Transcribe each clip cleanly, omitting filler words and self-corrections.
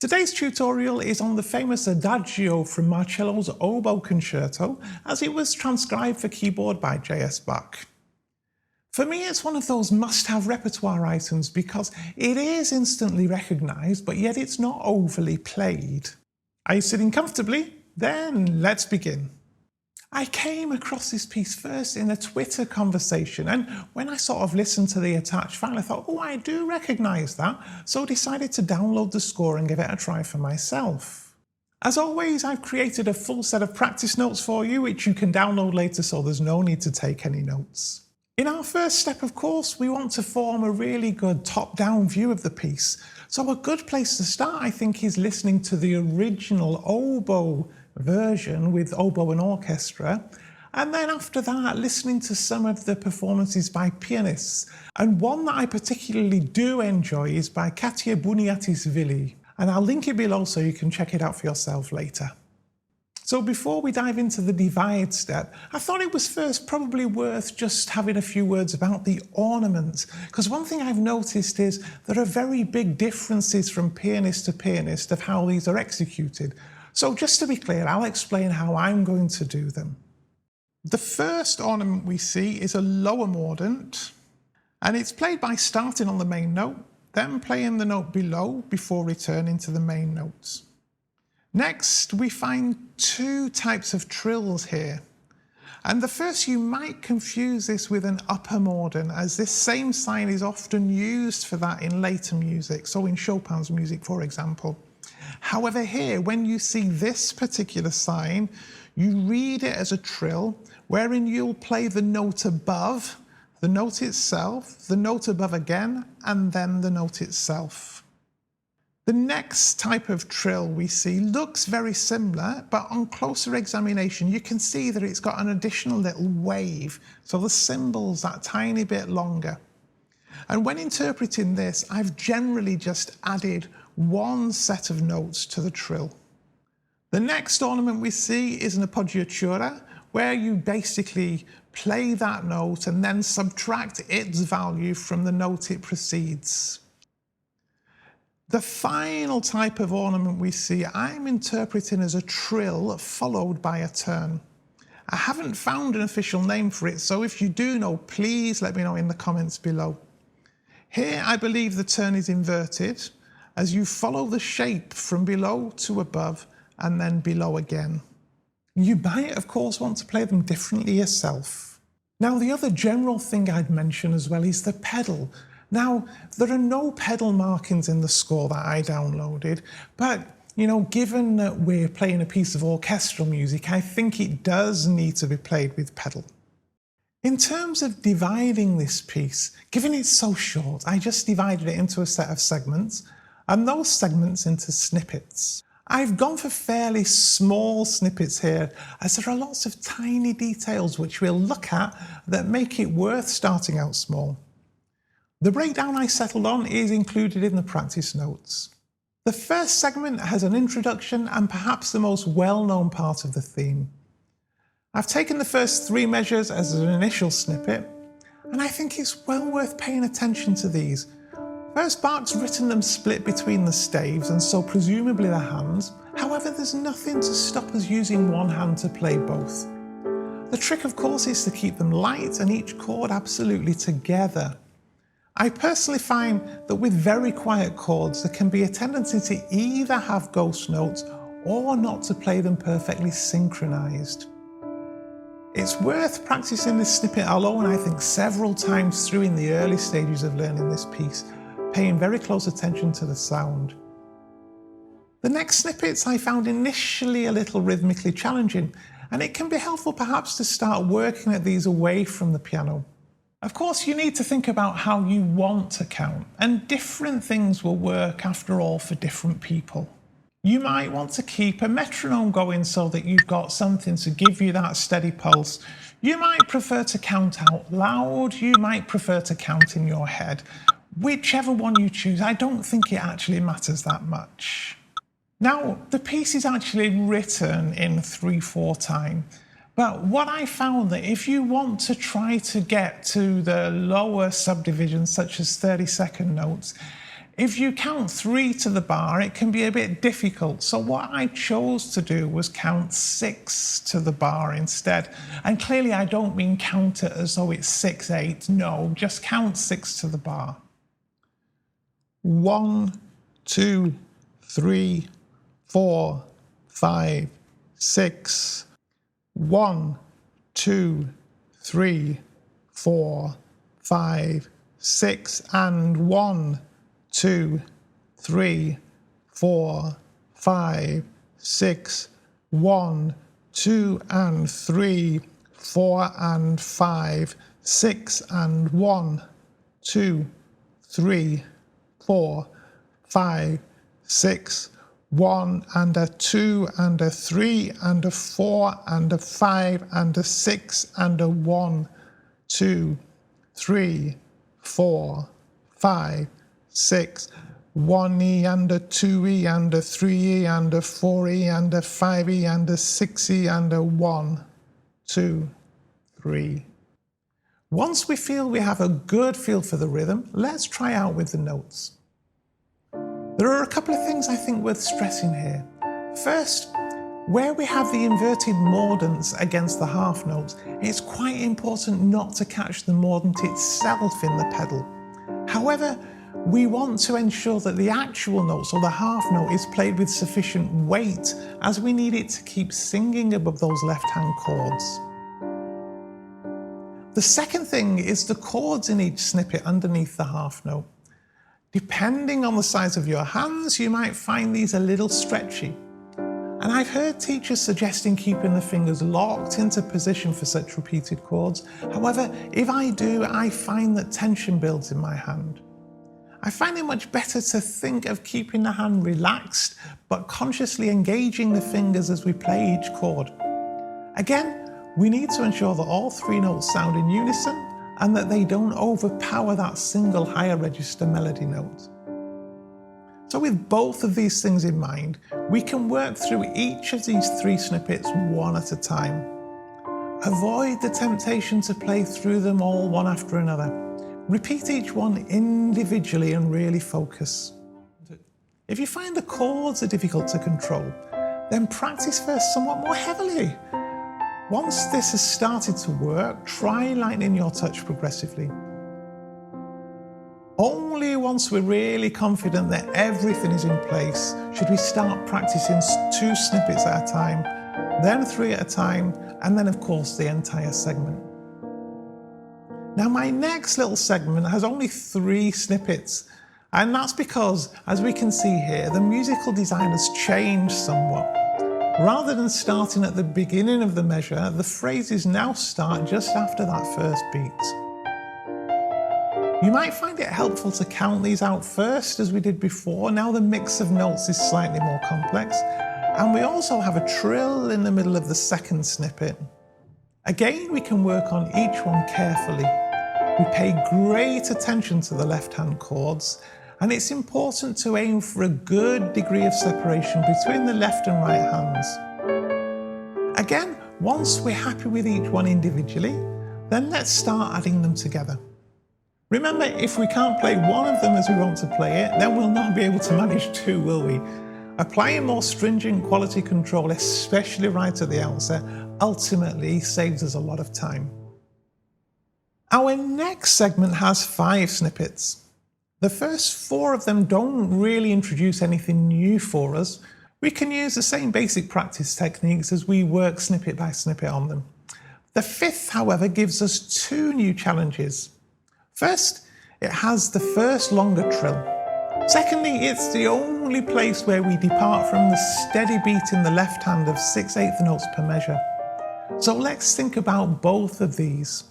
Today's tutorial is on the famous Adagio from Marcello's Oboe Concerto, as it was transcribed for keyboard by JS Bach. For me, it's one of those must-have repertoire items because it is instantly recognised, but yet it's not overly played. Are you sitting comfortably? Then let's begin. I came across this piece first in a Twitter conversation, and when I sort of listened to the attached file, I thought, oh, I do recognise that, so I decided to download the score and give it a try for myself. As always, I've created a full set of practice notes for you, which you can download later, so there's no need to take any notes. In our first step, of course, we want to form a really good top-down view of the piece. So a good place to start, I think, is listening to the original oboe version with oboe and orchestra, and then after that listening to some of the performances by pianists. And one that I particularly do enjoy is by Katia Buniatisvili, and I'll link it below so you can check it out for yourself later. So before we dive into the divide step, I thought it was first probably worth just having a few words about the ornaments, because one thing I've noticed is there are very big differences from pianist to pianist of how these are executed. So just to be clear, I'll explain how I'm going to do them. The first ornament we see is a lower mordant, and it's played by starting on the main note, then playing the note below before returning to the main notes. Next, we find two types of trills here. And the first, you might confuse this with an upper mordant, as this same sign is often used for that in later music, so in Chopin's music, for example. However, here, when you see this particular sign, you read it as a trill, wherein you'll play the note above, the note itself, the note above again, and then the note itself. The next type of trill we see looks very similar, but on closer examination, you can see that it's got an additional little wave, so the cymbal's that tiny bit longer. And when interpreting this, I've generally just added one set of notes to the trill. The next ornament we see is an appoggiatura, where you basically play that note and then subtract its value from the note it precedes. The final type of ornament we see, I'm interpreting as a trill followed by a turn. I haven't found an official name for it, so if you do know, please let me know in the comments below. Here, I believe the turn is inverted, as you follow the shape from below to above and then below again. You might, of course, want to play them differently yourself. Now, the other general thing I'd mention as well is the pedal. Now, there are no pedal markings in the score that I downloaded, but, given that we're playing a piece of orchestral music, I think it does need to be played with pedal. In terms of dividing this piece, given it's so short, I just divided it into a set of segments, and those segments into snippets. I've gone for fairly small snippets here, as there are lots of tiny details which we'll look at that make it worth starting out small. The breakdown I settled on is included in the practice notes. The first segment has an introduction and perhaps the most well-known part of the theme. I've taken the first three measures as an initial snippet, and I think it's well worth paying attention to these. First, Bach's written them split between the staves, and so presumably the hands. However, there's nothing to stop us using one hand to play both. The trick, of course, is to keep them light and each chord absolutely together. I personally find that with very quiet chords, there can be a tendency to either have ghost notes or not to play them perfectly synchronized. It's worth practicing this snippet alone, I think, several times through in the early stages of learning this piece, paying very close attention to the sound. The next snippets I found initially a little rhythmically challenging, and it can be helpful perhaps to start working at these away from the piano. Of course, you need to think about how you want to count, and different things will work after all for different people. You might want to keep a metronome going so that you've got something to give you that steady pulse. You might prefer to count out loud, you might prefer to count in your head. Whichever one you choose, I don't think it actually matters that much. Now, the piece is actually written in 3/4 time, but what I found that if you want to try to get to the lower subdivisions, such as 30-second notes, If you count 3 to the bar, it can be a bit difficult. So what I chose to do was count 6 to the bar instead. And clearly I don't mean count it as though it's 6, 8. No, just count 6 to the bar. 1, 2, 3, 4, 5, 6. 1, 2, 3, 4, 5, 6. And 1, 2, 3, 4, 5, 6. 1, 2 and 3, 4 and 5, 6 and 1, 2, 3, 4, 5, 6. 1 and a 2 and a 3 and a 4 and a 5 and a 6 and a 1, 2, 3, 4, 5, 6. 1E and a 2E and a 3E and a 4E and a 5E and a 6E and a 1, 2, 3. Once we feel we have a good feel for the rhythm, let's try out with the notes. There are a couple of things I think worth stressing here. First, where we have the inverted mordants against the half notes, it's quite important not to catch the mordant itself in the pedal. However, we want to ensure that the actual notes or the half note is played with sufficient weight, as we need it to keep singing above those left-hand chords. The second thing is the chords in each snippet underneath the half note. Depending on the size of your hands, you might find these a little stretchy. And I've heard teachers suggesting keeping the fingers locked into position for such repeated chords. However, if I do, I find that tension builds in my hand. I find it much better to think of keeping the hand relaxed, but consciously engaging the fingers as we play each chord. Again, we need to ensure that all 3 notes sound in unison and that they don't overpower that single higher register melody note. So with both of these things in mind, we can work through each of these 3 snippets one at a time. Avoid the temptation to play through them all one after another. Repeat each one individually and really focus. If you find the chords are difficult to control, then practice first somewhat more heavily. Once this has started to work, try lightening your touch progressively. Only once we're really confident that everything is in place should we start practicing 2 snippets at a time, then 3 at a time, and then of course the entire segment. Now my next little segment has only 3 snippets, and that's because, as we can see here, the musical design has changed somewhat. Rather than starting at the beginning of the measure, the phrases now start just after that first beat. You might find it helpful to count these out first, as we did before. Now the mix of notes is slightly more complex. And we also have a trill in the middle of the second snippet. Again, we can work on each one carefully. We pay great attention to the left-hand chords, and it's important to aim for a good degree of separation between the left and right hands. Again, once we're happy with each one individually, then let's start adding them together. Remember, if we can't play one of them as we want to play it, then we'll not be able to manage 2, will we? Applying more stringent quality control, especially right at the outset, ultimately saves us a lot of time. Our next segment has 5 snippets. The first 4 of them don't really introduce anything new for us. We can use the same basic practice techniques as we work snippet by snippet on them. The 5th, however, gives us 2 new challenges. First, it has the first longer trill. Secondly, it's the only place where we depart from the steady beat in the left hand of 6/8 notes per measure. So let's think about both of these.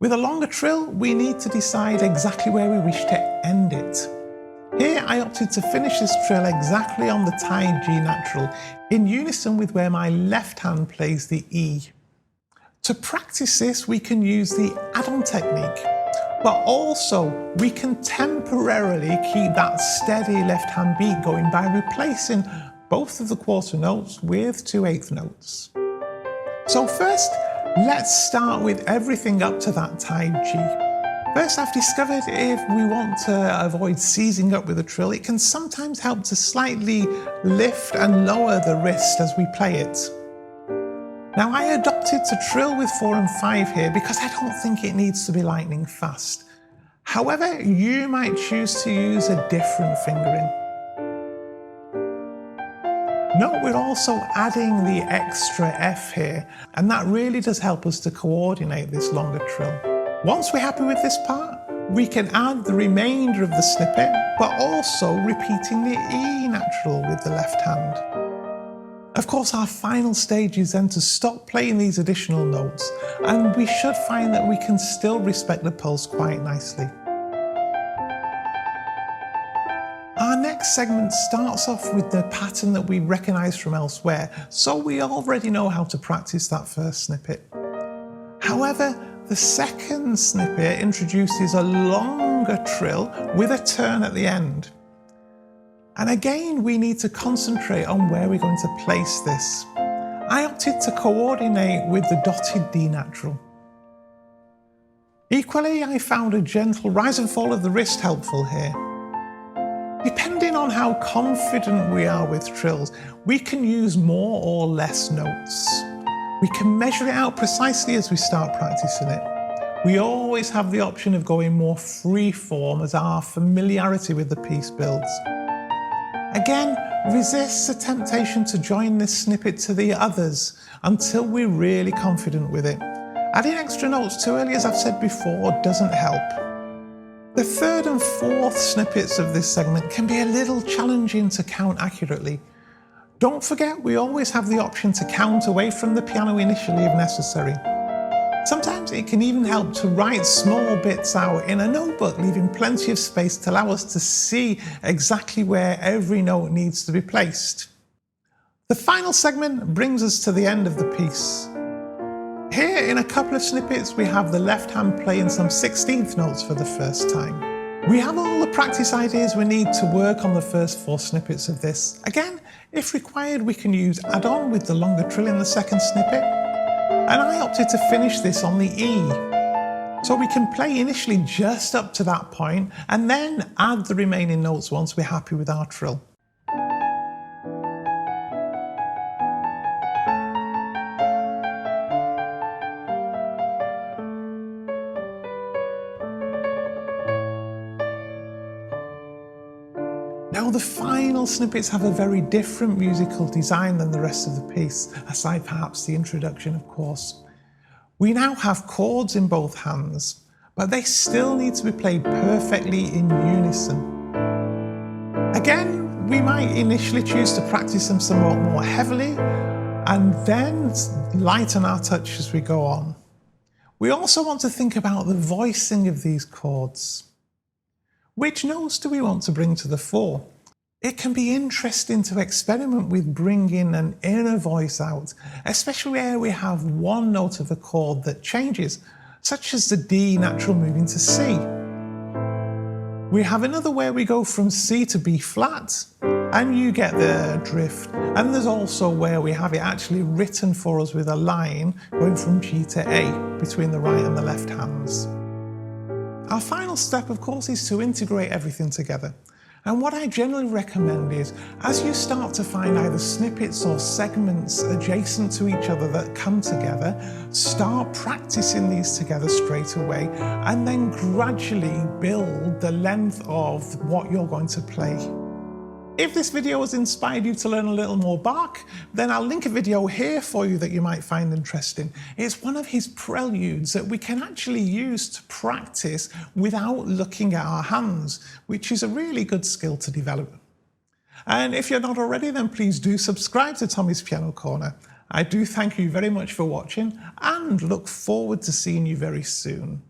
With a longer trill, we need to decide exactly where we wish to end it. Here I opted to finish this trill exactly on the tied G natural, in unison with where my left hand plays the E. To practice this, we can use the add-on technique, but also we can temporarily keep that steady left hand beat going by replacing both of the quarter notes with 2/8 notes. So first, let's start with everything up to that tied G. First, I've discovered if we want to avoid seizing up with the trill, it can sometimes help to slightly lift and lower the wrist as we play it. Now, I adopted to trill with 4 and 5 here because I don't think it needs to be lightning fast. However, you might choose to use a different fingering. Note we're also adding the extra F here, and that really does help us to coordinate this longer trill. Once we're happy with this part, we can add the remainder of the snippet, but also repeating the E natural with the left hand. Of course, our final stage is then to stop playing these additional notes, and we should find that we can still respect the pulse quite nicely. Our next segment starts off with the pattern that we recognise from elsewhere, so we already know how to practice that first snippet. However, the second snippet introduces a longer trill with a turn at the end. And again, we need to concentrate on where we're going to place this. I opted to coordinate with the dotted D natural. Equally, I found a gentle rise and fall of the wrist helpful here. Depending on how confident we are with trills, we can use more or less notes. We can measure it out precisely as we start practicing it. We always have the option of going more free form as our familiarity with the piece builds. Again, resist the temptation to join this snippet to the others until we're really confident with it. Adding extra notes too early, as I've said before, doesn't help. The third and fourth snippets of this segment can be a little challenging to count accurately. Don't forget, we always have the option to count away from the piano initially if necessary. Sometimes it can even help to write small bits out in a notebook, leaving plenty of space to allow us to see exactly where every note needs to be placed. The final segment brings us to the end of the piece. Here, in a couple of snippets, we have the left hand playing some 16th notes for the first time. We have all the practice ideas we need to work on the first 4 snippets of this. Again, if required, we can use add-on with the longer trill in the second snippet. And I opted to finish this on the E. So we can play initially just up to that point and then add the remaining notes once we're happy with our trill. Now the final snippets have a very different musical design than the rest of the piece, aside perhaps the introduction, of course. We now have chords in both hands, but they still need to be played perfectly in unison. Again, we might initially choose to practice them somewhat more heavily, and then lighten our touch as we go on. We also want to think about the voicing of these chords. Which notes do we want to bring to the fore? It can be interesting to experiment with bringing an inner voice out, especially where we have one note of a chord that changes, such as the D natural moving to C. We have another where we go from C to B flat, and you get the drift. And there's also where we have it actually written for us with a line going from G to A between the right and the left hands. Our final step, of course, is to integrate everything together. And what I generally recommend is, as you start to find either snippets or segments adjacent to each other that come together, start practicing these together straight away, and then gradually build the length of what you're going to play. If this video has inspired you to learn a little more Bach, then I'll link a video here for you that you might find interesting. It's one of his preludes that we can actually use to practice without looking at our hands, which is a really good skill to develop. And if you're not already, then please do subscribe to Tommy's Piano Corner. I do thank you very much for watching and look forward to seeing you very soon.